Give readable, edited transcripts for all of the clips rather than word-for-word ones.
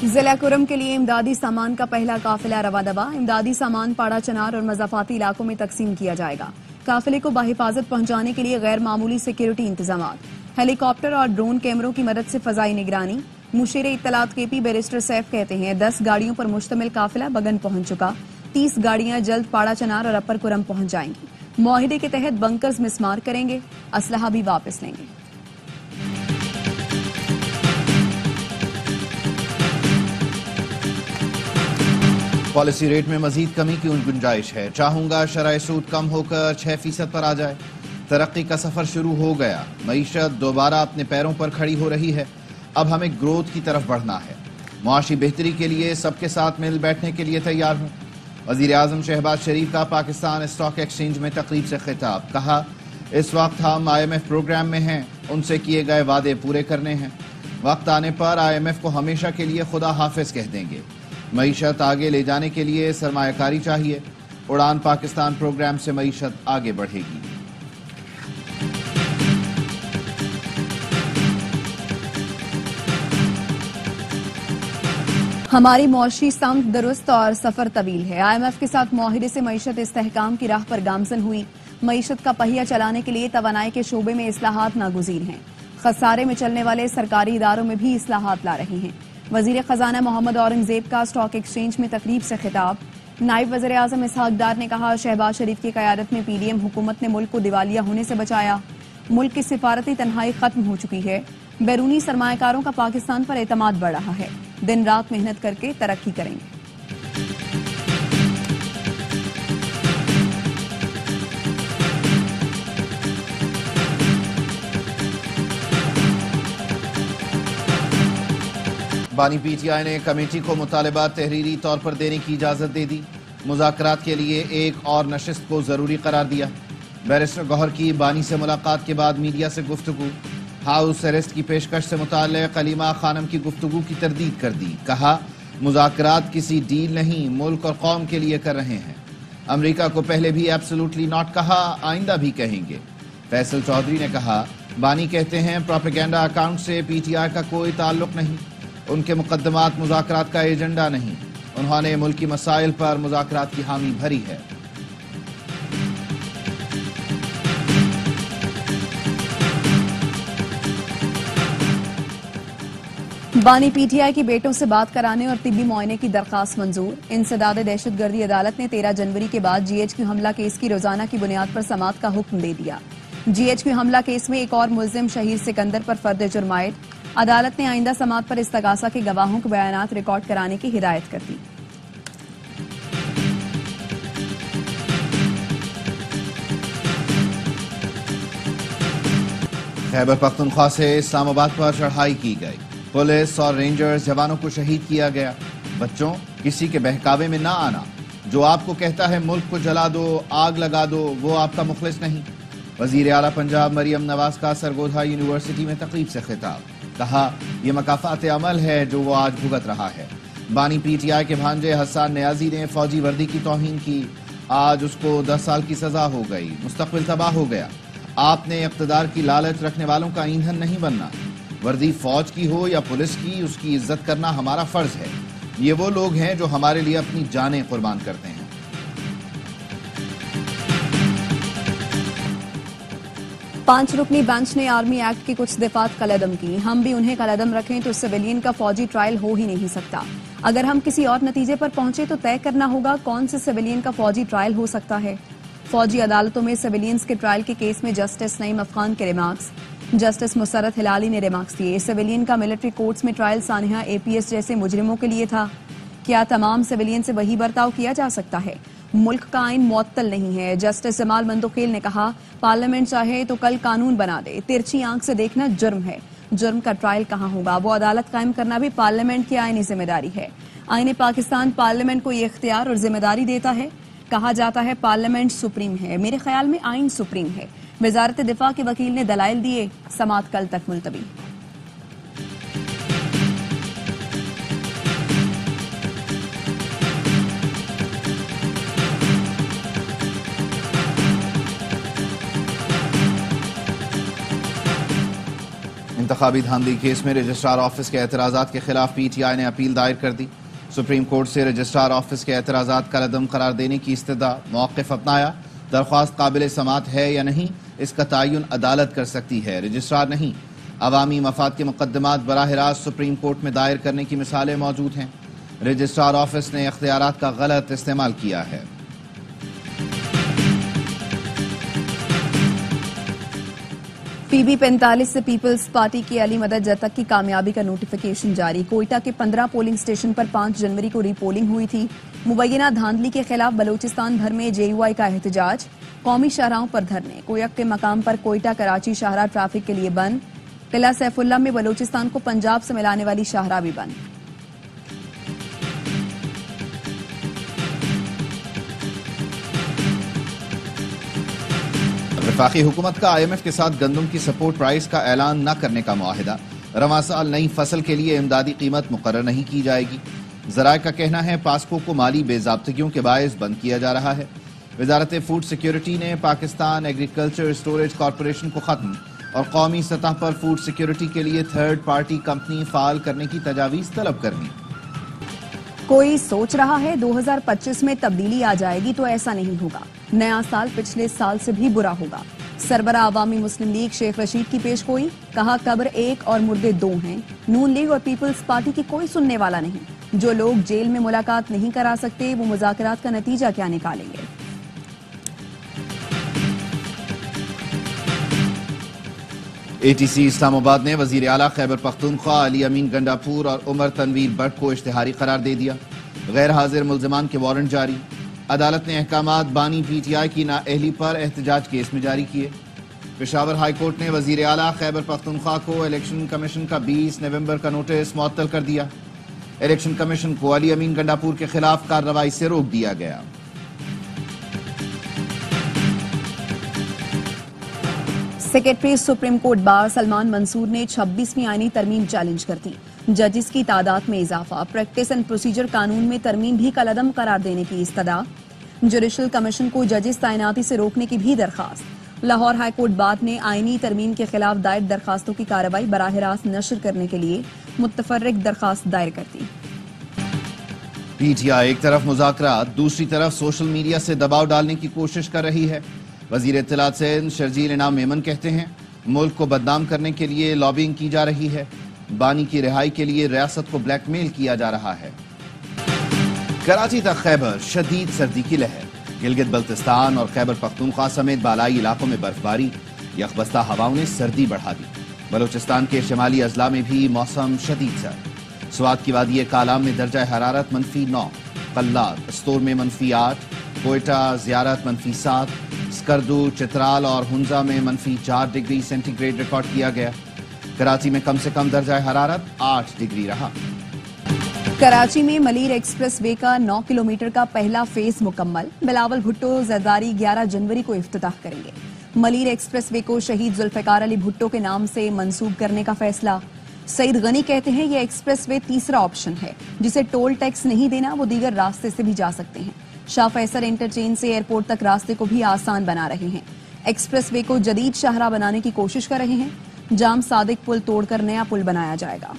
ضلع کرم کے لیے امدادی سامان کا پہلا قافلہ رواں. امدادی سامان پاڑا چنار اور مضافاتی علاقوں میں تقسیم کیا جائے گا. قافلے کو بحفاظت پہنچانے کے لیے غیر معمولی سیکیورٹی انتظامات، ہیلی کاپٹر اور ڈرون کیمروں کی مدد سے فضائی نگرانی. مشیر اطلاعات کے پی بیرسٹر سیف کہتے ہیں 10 گاڑیوں پر مشتمل قافلہ بگن پہنچ چکا. 30 گاڑیاں جلد پاڑا چنار اور اپر کرم پہنچ جائیں گی. معاہدے کے تحت بنکرز مسمار کریں گے، اسلحہ بھی واپس لیں گے. پالیسی ریٹ میں مزید کمی کی گنجائش ہے. چاہوں گا شرح سود کم ہو کر 6% پر آ جائے. ترقی کا سفر شروع ہو گیا. معیشت دوبارہ اپنے پیروں پر کھڑی ہو رہی ہے. اب ہمیں گروتھ کی طرف بڑھنا ہے. معاشی بہتری کے لیے سب کے ساتھ مل بیٹھنے کے لیے تیار ہوں. وزیر اعظم شہباز شریف کا پاکستان اسٹاک ایکسچینج میں تقریب سے خطاب. کہا اس وقت ہم IMF پروگرام میں ہیں، ان سے کیے گئے وعدے پورے کرنے ہیں. وقت آنے پر IMF کو ہمیشہ کے لیے خدا حافظ کہہ دیں گے. معیشت آگے لے جانے کے لیے سرمایہ کاری چاہیے. اڑان پاکستان پروگرام سے معیشت آگے بڑھے گی. ہماری معاشی سمت درست اور سفر طویل ہے. IMF کے ساتھ معاہدے سے معیشت استحکام کی راہ پر گامزن ہوئی. معیشت کا پہیہ چلانے کے لیے توانائی کے شعبے میں اصلاحات ناگزیر ہیں. خسارے میں چلنے والے سرکاری اداروں میں بھی اصلاحات لا رہے ہیں. وزیر خزانہ محمد اورنگزیب کا اسٹاک ایکسچینج میں تقریب سے خطاب. نائب وزیر اعظم اسحاق ڈار نے کہا شہباز شریف کی قیادت میں PDM حکومت نے ملک کو دیوالیہ ہونے سے بچایا. ملک کی سفارتی تنہائی ختم ہو چکی ہے. بیرونی سرمایہ کاروں کا پاکستان پر اعتماد بڑھ رہا ہے. دن رات محنت کر کے ترقی کریں گے. بانی PTI نے کمیٹی کو مطالبات تحریری طور پر دینے کی اجازت دے دی. مذاکرات کے لیے ایک اور نشست کو ضروری قرار دیا. بیرسٹر گوہر کی بانی سے ملاقات کے بعد میڈیا سے گفتگو. ہاؤس اریسٹ کی پیشکش سے متعلق علیمہ خانم کی گفتگو کی تردید کر دی. کہا مذاکرات کسی ڈیل نہیں، ملک اور قوم کے لیے کر رہے ہیں. امریکہ کو پہلے بھی ایبسولوٹلی ناٹ کہا، آئندہ بھی کہیں گے. فیصل چودھری نے کہا بانی کہتے ہیں پروپیگنڈا اکاؤنٹ سے PTI کا کوئی تعلق نہیں. ان کے مقدمات مذاکرات کا ایجنڈا نہیں. انہوں نے ملکی مسائل پر مذاکرات کی حامی بھری ہے. بانی PTI کی بیٹوں سے بات کرانے اور طبی معائنے کی درخواست منظور. انسداد دہشت گردی عدالت نے 13 جنوری کے بعد GHQ حملہ کیس کی روزانہ کی بنیاد پر سماعت کا حکم دے دیا. GHQ حملہ کیس میں ایک اور ملزم شہید سکندر پر فرد جرم عائد. عدالت نے آئندہ سماعت پر استغاثہ کے گواہوں کے بیانات ریکارڈ کرانے کی ہدایت کر دی. خیبر پختونخوا سے اسلام آباد پر چڑھائی کی گئی. پولیس اور رینجرز جوانوں کو شہید کیا گیا. بچوں کسی کے بہکاوے میں نہ آنا. جو آپ کو کہتا ہے ملک کو جلا دو، آگ لگا دو، وہ آپ کا مخلص نہیں. وزیر اعلیٰ پنجاب مریم نواز کا سرگودھا یونیورسٹی میں تقریب سے خطاب. کہا یہ مکافات عمل ہے جو وہ آج بھگت رہا ہے. بانی PTI کے بھانجے حسان نیازی نے فوجی وردی کی توہین کی. آج اس کو 10 سال کی سزا ہو گئی. مستقبل تباہ ہو گیا. آپ نے اقتدار کی لالچ رکھنے والوں کا ایندھن نہیں بننا. وردی فوج کی ہو یا پولیس کی، اس کی عزت کرنا ہمارا فرض ہے. یہ وہ لوگ ہیں جو ہمارے لیے اپنی جانیں قربان کرتے ہیں. 5 رکنی بینچ نے آرمی ایکٹ کی کچھ دفعات کالعدم کی. ہم بھی انہیں کالعدم رکھیں تو سویلین کا فوجی ٹرائل ہو ہی نہیں سکتا. اگر ہم کسی اور نتیجے پر پہنچے تو طے کرنا ہوگا کون سے سویلین کا فوجی ٹرائل ہو سکتا ہے. فوجی عدالتوں میں سویلینز کے ٹرائل کے کیس میں جسٹس نعیم افغان کے ریمارکس. جسٹس مسرت ہلالی نے ریمارکس دیے سویلین کا ملٹری کورٹس میں ٹرائل سانحہ APS جیسے مجرموں کے لیے تھا. کیا تمام سویلین سے وہی برتاؤ کیا جا سکتا ہے؟ ملک کا آئین معطل نہیں ہے. جسٹس جمال مندوخیل نے کہا پارلیمنٹ چاہے تو کل قانون بنا دے. ترچھی آنکھ سے دیکھنا جرم ہے. جرم کا ٹرائل کہاں ہوگا؟ وہ عدالت قائم کرنا بھی پارلیمنٹ کی آئینی ذمہ داری ہے. آئین پاکستان پارلیمنٹ کو یہ اختیار اور ذمہ داری دیتا ہے. کہا جاتا ہے پارلیمنٹ سپریم ہے. میرے خیال میں آئین سپریم ہے. وزارت دفاع کے وکیل نے دلائل دیے. سماعت کل تک ملتوی. انتخابی دھاندلی کیس میں رجسٹرار آفس کے اعتراضات کے خلاف پی ٹی آئی نے اپیل دائر کر دی. سپریم کورٹ سے رجسٹرار آفس کے اعتراضات کالعدم قرار دینے کی استدعا. موقف اپنایا. درخواست قابل سماعت ہے یا نہیں اس کا تعین عدالت کر سکتی ہے، رجسٹرار نہیں. عوامی مفاد کے مقدمات براہ راست سپریم کورٹ میں دائر کرنے کی مثالیں موجود ہیں. رجسٹرار آفس نے اختیارات کا غلط استعمال کیا ہے. پی بی 45 سے پیپلز پارٹی کی علی مدد جتک کی کامیابی کا نوٹیفیکیشن جاری. کوئٹہ کے 15 پولنگ سٹیشن پر 5 جنوری کو ری پولنگ ہوئی تھی. مبینہ دھاندلی کے خلاف بلوچستان بھر میں جے یو آئی کا احتجاج. قومی شاہراہوں پر دھرنے. کویک کے مقام پر کوئٹہ کراچی شاہراہ ٹریفک کے لیے بند. قلعہ سیف اللہ میں بلوچستان کو پنجاب سے ملانے والی شاہراہ بھی بند. وفاقی حکومت کا آئی ایم ایف کے ساتھ گندم کی سپورٹ پرائز کا اعلان نہ کرنے کا معاہدہ. رواں سال نئی فصل کے لیے امدادی قیمت مقرر نہیں کی جائے گی. ذرائع کا کہنا ہے پاسکو کو مالی بے ضابطگیوں کے باعث بند کیا جا رہا ہے. وزارت فوڈ سیکیورٹی نے پاکستان ایگریکلچر اسٹوریج کارپوریشن کو ختم اور قومی سطح پر فوڈ سیکیورٹی کے لیے تھرڈ پارٹی کمپنی فعال کرنے کی تجاویز طلب کر دی. کوئی سوچ رہا ہے 2025 میں تبدیلی آ جائے گی تو ایسا نہیں ہوگا. نیا سال پچھلے سال سے بھی برا ہوگا. سربراہ عوامی مسلم لیگ شیخ رشید کی پیش گوئی. کہا قبر ایک اور مردے دو ہیں. نون لیگ اور پیپلز پارٹی کی کوئی سننے والا نہیں. جو لوگ جیل میں ملاقات نہیں کرا سکتے وہ مذاکرات کا نتیجہ کیا نکالیں گے. اے ٹی سی اسلام آباد نے وزیر اعلیٰ خیبر پختونخوا علی امین گنڈاپور اور عمر تنویر بٹ کو اشتہاری قرار دے دیا. غیر حاضر ملزمان کے وارنٹ جاری. عدالت نے احکامات بانی پی ٹی آئی کی نااہلی پر احتجاج کیس میں جاری کیے. پشاور ہائی کورٹ نے وزیر اعلیٰ خیبر پختونخوا کو الیکشن کمیشن کا 20 نومبر کا نوٹس معطل کر دیا. الیکشن کمیشن کو علی امین گنڈاپور کے خلاف کارروائی سے روک دیا گیا. Secretary supreme court bar Salman Mansoor نے 26ویں آئینی ترمیم چیلنج کر دی. ججز کی تعداد میں اضافہ. پریکٹس اینڈ پروسیجر قانون میں ترمیم بھی کالعدم قرار دینے کی استدعا. جوڈیشل کمیشن کو ججز تعیناتی سے روکنے کی بھی درخواست. لاہور ہائی کورٹ بات نے آئینی ترمیم کے خلاف دائر درخواستوں کی کارروائی براہ راست نشر کرنے کے لیے متفرق درخواست دائر کر دی. پی ٹی آئی ایک طرف مذاکرات دوسری طرف سوشل میڈیا سے دباؤ ڈالنے کی کوشش کر رہی ہے. وزیر اطلاعات شرجیل انعام میمن کہتے ہیں ملک کو بدنام کرنے کے لیے لابینگ کی جا رہی ہے. بانی کی رہائی کے لیے ریاست کو بلیک میل کیا جا رہا ہے. کراچی تک خیبر شدید سردی کی لہر. گلگت بلتستان اور خیبر پختونخوا سمیت بالائی علاقوں میں برفباری. یخبستہ ہواؤں نے سردی بڑھا دی. بلوچستان کے شمالی اضلاع میں بھی موسم شدید سرد. سوات کی وادی کالام میں درجہ حرارت -9. قلات استور میں -8. کوئٹہ زیارت -7. اسکردو چترال اور ہنزا میں -4 ڈگری سینٹی گریڈ ریکارڈ کیا گیا. کراچی میں کم سے کم درجہ حرارت 8 ڈگری رہا. کراچی میں ملیر ایکسپریس وے کا 9 کلومیٹر کا پہلا فیز مکمل. بلاول بھٹو زرداری 11 جنوری کو افتتاح کریں گے. ملیر ایکسپریس وے کو شہید ذوالفقار علی بھٹو کے نام سے منسوب کرنے کا فیصلہ. سعید غنی کہتے ہیں یہ ایکسپریس وے تیسرا آپشن ہے. جسے ٹول ٹیکس نہیں دینا وہ دیگر راستے سے بھی جا سکتے ہیں. شاہ فیصل انٹرچینج سے ایئرپورٹ تک راستے کو بھی آسان بنا رہے ہیں. ایکسپریس وے کو جدید شاہراہ بنانے کی کوشش کر رہے ہیں. جام صادق پل توڑ کر نیا پل بنایا جائے گا.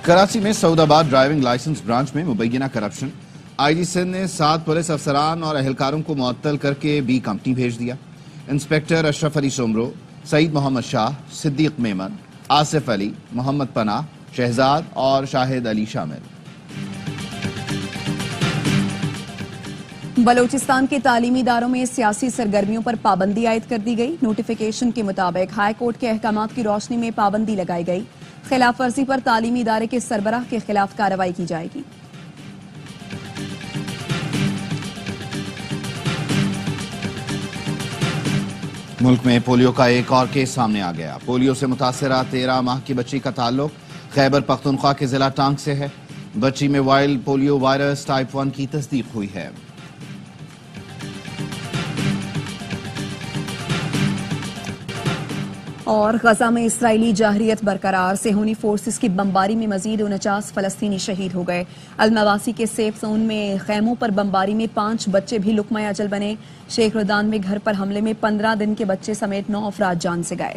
کراچی میں سعود آباد ڈرائیونگ لائسنس برانچ میں مبینہ کرپشن. آئی جی سندھ نے 7 پولیس افسران اور اہلکاروں کو معطل کر کے بی کمپنی بھیج دیا. انسپیکٹر اشرف علی سومرو، سعید محمد شاہ، صدیق میمن، آصف علی، محمد پناہ، شہزاد اور شاہد علی شامل. بلوچستان کے تعلیمی اداروں میں سیاسی سرگرمیوں پر پابندی عائد کر دی گئی. نوٹیفیکیشن کے مطابق ہائی کورٹ کے احکامات کی روشنی میں پابندی لگائی گئی. خلاف ورزی پر تعلیمی ادارے کے سربراہ کے خلاف کارروائی کی جائے گی. ملک میں پولیو کا ایک اور کیس سامنے آ گیا. پولیو سے متاثرہ 13 ماہ کی بچی کا تعلق خیبر پختونخوا کے ضلع ٹانک سے ہے. بچی میں وائلڈ پولیو وائرس ٹائپ 1 کی تصدیق ہوئی ہے. اور غزہ میں اسرائیلی جارحیت برقرار، صہیونی فورسز کی بمباری میں مزید 49 فلسطینی شہید ہو گئے۔ المواسی کے سیف زون میں خیموں پر بمباری میں 5 بچے بھی لقمہ اجل بنے۔ شیخ ردان میں گھر پر حملے میں 15 دن کے بچے سمیت 9 افراد جان سے گئے۔